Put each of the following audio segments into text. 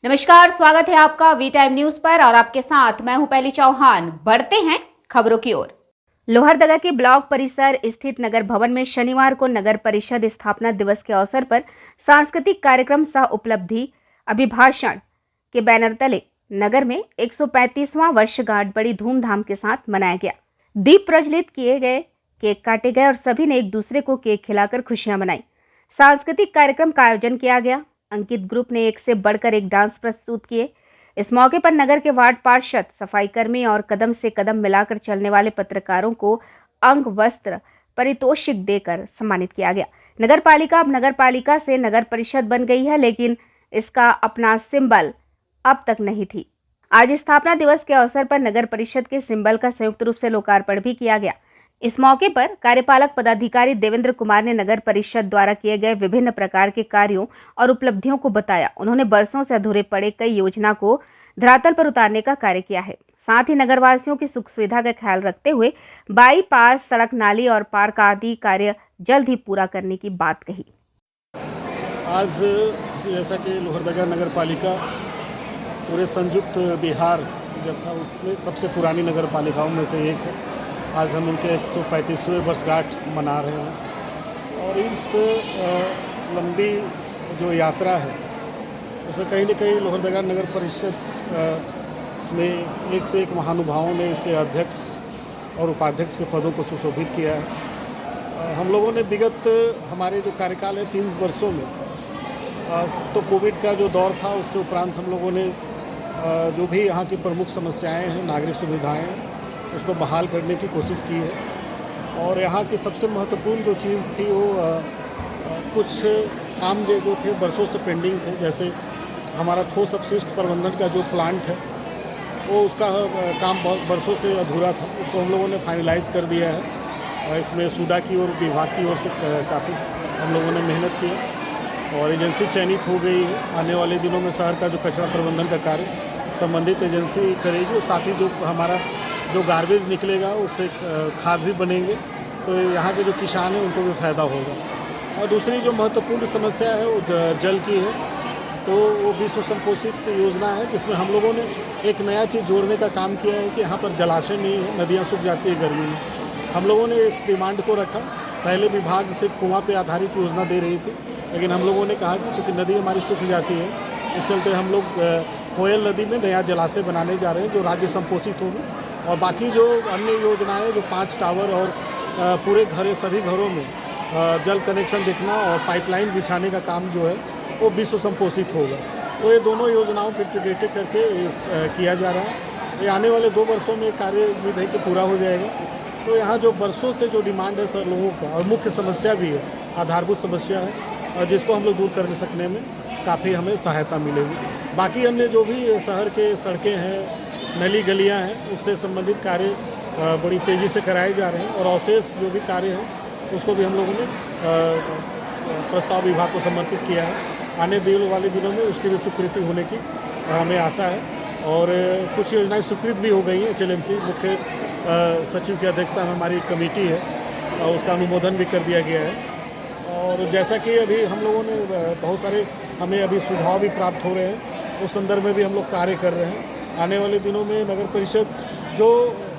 नमस्कार, स्वागत है आपका वी टाइम न्यूज पर और आपके साथ मैं हूं पहली चौहान। बढ़ते हैं खबरों की ओर। लोहरदगा के ब्लॉक परिसर स्थित नगर भवन में शनिवार को नगर परिषद स्थापना दिवस के अवसर पर सांस्कृतिक कार्यक्रम सह उपलब्धि अभिभाषण के बैनर तले नगर में 135वां वर्षगांठ बड़ी धूमधाम के साथ मनाया गया। दीप प्रज्वलित किए गए, केक काटे गए और सभी ने एक दूसरे को केक खिलाकर खुशियां मनाई। सांस्कृतिक कार्यक्रम का आयोजन किया गया। अंकित ग्रुप ने एक से बढ़कर एक डांस प्रस्तुत किए। इस मौके पर नगर के वार्ड पार्षद, सफाई कर्मी और कदम से कदम मिलाकर चलने वाले पत्रकारों को अंग वस्त्र पारितोषिक देकर सम्मानित किया गया। नगर पालिका अब नगर पालिका से नगर परिषद बन गई है, लेकिन इसका अपना सिंबल अब तक नहीं थी। आज स्थापना दिवस के अवसर पर नगर परिषद के सिंबल का संयुक्त रूप से लोकार्पण भी किया गया। इस मौके पर कार्यपालक पदाधिकारी देवेंद्र कुमार ने नगर परिषद द्वारा किए गए विभिन्न प्रकार के कार्यों और उपलब्धियों को बताया। उन्होंने बरसों से अधूरे पड़े कई योजना को धरातल पर उतारने का कार्य किया है। साथ ही नगरवासियों की सुख सुविधा का ख्याल रखते हुए बाईपास, सड़क, नाली और पार्क आदि कार्य जल्द ही पूरा करने की बात कही। आज जैसा कि लोहरदगा नगर पालिका पूरे संयुक्त बिहार जब था उसमें सबसे पुरानी नगर पालिकाओं में से एक है। आज हम उनके 135वें वर्षगांठ मना रहे हैं और इस लंबी जो यात्रा है उसमें कहीं न कहीं लोहरदगा नगर परिषद में एक से एक महानुभावों ने इसके अध्यक्ष और उपाध्यक्ष के पदों को सुशोभित किया है। हम लोगों ने विगत हमारे जो कार्यकाल है 3 वर्षों में तो कोविड का जो दौर था उसके उपरांत हम लोगों ने जो भी यहाँ की प्रमुख समस्याएं हैं, नागरिक सुविधाएं हैं, उसको बहाल करने की कोशिश की है। और यहाँ की सबसे महत्वपूर्ण जो चीज़ थी वो कुछ काम जो थे बरसों से पेंडिंग थे। जैसे हमारा ठोस अपशिष्ट प्रबंधन का जो प्लांट है वो उसका काम बहुत बरसों से अधूरा था, उसको हम लोगों ने फाइनलाइज कर दिया है। और इसमें सूडा की ओर, विभाग की ओर से काफ़ी हम लोगों ने मेहनत की है और एजेंसी चयनित हो गई है। आने वाले दिनों में शहर का जो कचरा प्रबंधन का कार्य संबंधित एजेंसी करेगी और साथ ही जो हमारा जो गार्बेज निकलेगा उससे खाद भी बनेंगे, तो यहाँ के जो किसान हैं उनको भी फ़ायदा होगा। और दूसरी जो महत्वपूर्ण समस्या है वो जल की है, तो वो विश्व संपोषित योजना है जिसमें हम लोगों ने एक नया चीज़ जोड़ने का काम किया है कि यहाँ पर जलाशय नहीं है, नदियाँ सूख जाती है गर्मी में। हम लोगों ने इस डिमांड को रखा। पहले विभाग सिर्फ कुआँ पे आधारित योजना दे रही थी, लेकिन हम लोगों ने कहा कि चूँकि नदी हमारी सूख जाती है, इस चलते हम लोग कोयल नदी में नया जलाशय बनाने जा रहे हैं जो राज्य संपोषित होगी। और बाकी जो अन्य योजनाएं जो 5 टावर और पूरे सभी घरों में जल कनेक्शन देखना और पाइपलाइन बिछाने का काम जो है वो विश्व संपोषित होगा। तो ये दोनों योजनाओं को इंटीग्रेटेड करके किया जा रहा है। ये आने वाले 2 वर्षों में कार्य उम्मीद है कि पूरा हो जाएगा। तो यहाँ जो बरसों से जो डिमांड है सर लोगों का, और मुख्य समस्या भी है, आधारभूत समस्या है, और जिसको हम लोग दूर कर सकने में काफ़ी हमें सहायता मिलेगी। बाकी अन्य जो भी शहर के सड़कें हैं, नली गलियां हैं, उससे संबंधित कार्य बड़ी तेज़ी से कराए जा रहे हैं। और अवशेष जो भी कार्य है उसको भी हम लोगों ने प्रस्ताव विभाग को समर्पित किया है। आने वाले दिनों में उसकी भी स्वीकृति होने की हमें आशा है। और कुछ योजनाएं स्वीकृत भी हो गई हैं। HLMC मुख्य सचिव की अध्यक्षता में हमारी कमेटी है और उसका अनुमोदन भी कर दिया गया है। और जैसा कि अभी हम लोगों ने बहुत सारे हमें अभी सुझाव भी प्राप्त हो रहे हैं, उस संदर्भ में भी हम लोग कार्य कर रहे हैं। आने वाले दिनों में नगर परिषद जो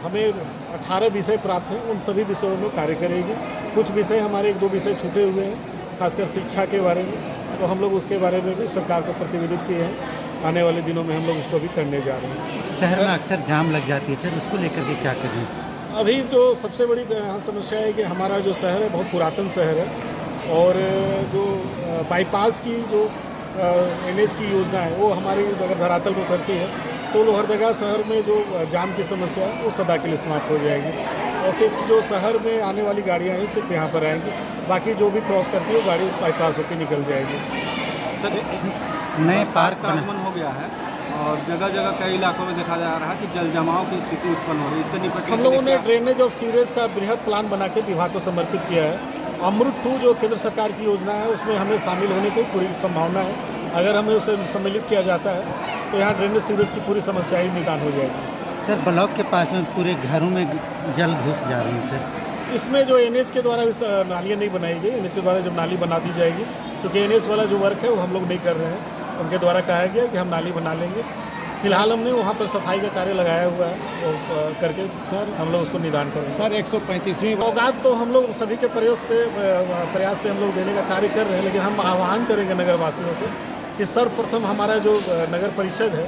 हमें 18 विषय प्राप्त हैं उन सभी विषयों में कार्य करेगी। कुछ विषय हमारे 1-2 विषय छूटे हुए हैं, खासकर शिक्षा के बारे में, तो हम लोग उसके बारे में भी सरकार को प्रतिवेदित किए हैं। आने वाले दिनों में हम लोग उसको भी करने जा रहे हैं। शहर में अक्सर जाम लग जाती है सर, उसको लेकर के क्या करें? अभी जो सबसे बड़ी यहाँ समस्या है कि हमारा जो शहर है बहुत पुरातन शहर है और जो बाईपास की जो NH की योजना है वो हमारी अगर धरातल पर उतरती है तो लोहरदगा शहर में जो जाम की समस्या है वो सदा के लिए समाप्त हो जाएगी। और सिर्फ जो शहर में आने वाली गाड़ियाँ हैं सिर्फ यहाँ पर आएंगी, बाकी जो भी क्रॉस करती है वो गाड़ी बाईपास होकर निकल जाएगी। सर, नए पार्क का आगमन हो गया है और जगह जगह कई इलाकों में देखा जा रहा है कि जल जमाव की स्थिति उत्पन्न हो रही है। इससे निपटने हम लोगों ने ड्रेनेज और सीवरेज का बृहद प्लान बना के विभाग को समर्पित किया है। अमृत 2 जो केंद्र सरकार की योजना है उसमें हमें शामिल होने की पूरी संभावना है। अगर हमें उसे सम्मिलित किया जाता है तो यहाँ ड्रेनेज सीवरेज की पूरी समस्या ही निदान हो जाएगी। सर, ब्लॉक के पास में पूरे घरों में जल घुस जा रही है सर। इसमें जो NH के द्वारा नालियाँ नहीं बनाई गई, NH के द्वारा जब नाली बना दी जाएगी, क्योंकि NH वाला जो वर्क है वो हम लोग नहीं कर रहे हैं, उनके द्वारा कहा गया कि हम नाली बना लेंगे। फिलहाल हमने वहाँ पर सफाई का कार्य लगाया हुआ है, वो करके सर हम लोग उसको निदान करेंगे। सर 135वीं सौगात तो हम लोग सभी के प्रयास से हम लोग देने का कार्य कर रहे हैं, लेकिन हम आह्वान करेंगे नगर वासियों से कि सर्वप्रथम हमारा जो नगर परिषद है,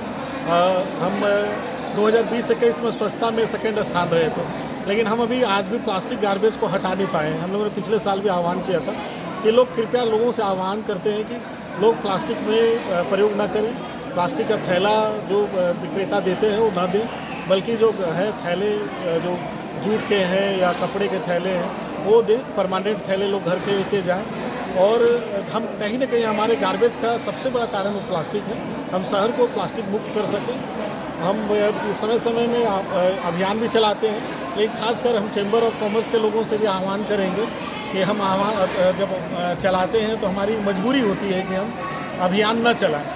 हम 2020-21 में स्वच्छता में सेकेंड स्थान रहे थे, लेकिन हम अभी आज भी प्लास्टिक गार्बेज को हटा नहीं पाए हैं। हम लोगों ने पिछले साल भी आह्वान किया था कि लोग कृपया लोगों से आह्वान करते हैं कि लोग प्लास्टिक में प्रयोग ना करें, प्लास्टिक का थैला जो विक्रेता देते हैं वो ना दें, बल्कि जो है थैले जो जूट के हैं या कपड़े के थैले हैं वो दें। परमानेंट थैले लोग घर के लेके जाएं। और हम कहीं ना कहीं हमारे गार्बेज का सबसे बड़ा कारण वो प्लास्टिक है, हम शहर को प्लास्टिक मुक्त कर सकें। हम समय समय में अभियान भी चलाते हैं, लेकिन खासकर हम चैम्बर ऑफ कॉमर्स के लोगों से भी आह्वान करेंगे कि हम जब चलाते हैं तो हमारी मजबूरी होती है कि हम अभियान न चलाएं,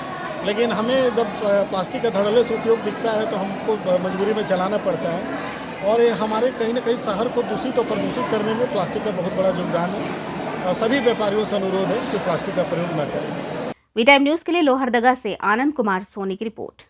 लेकिन हमें जब प्लास्टिक का धड़ल्ले से उपयोग दिखता है तो हमको मजबूरी में चलाना पड़ता है। और ये हमारे कहीं ना कहीं शहर को दूषित और प्रदूषित करने में प्लास्टिक का बहुत बड़ा योगदान है। और सभी व्यापारियों से अनुरोध है कि प्लास्टिक का प्रयोग न करें। वी टाइम न्यूज़ के लिए लोहरदगा से आनंद कुमार सोनी की रिपोर्ट।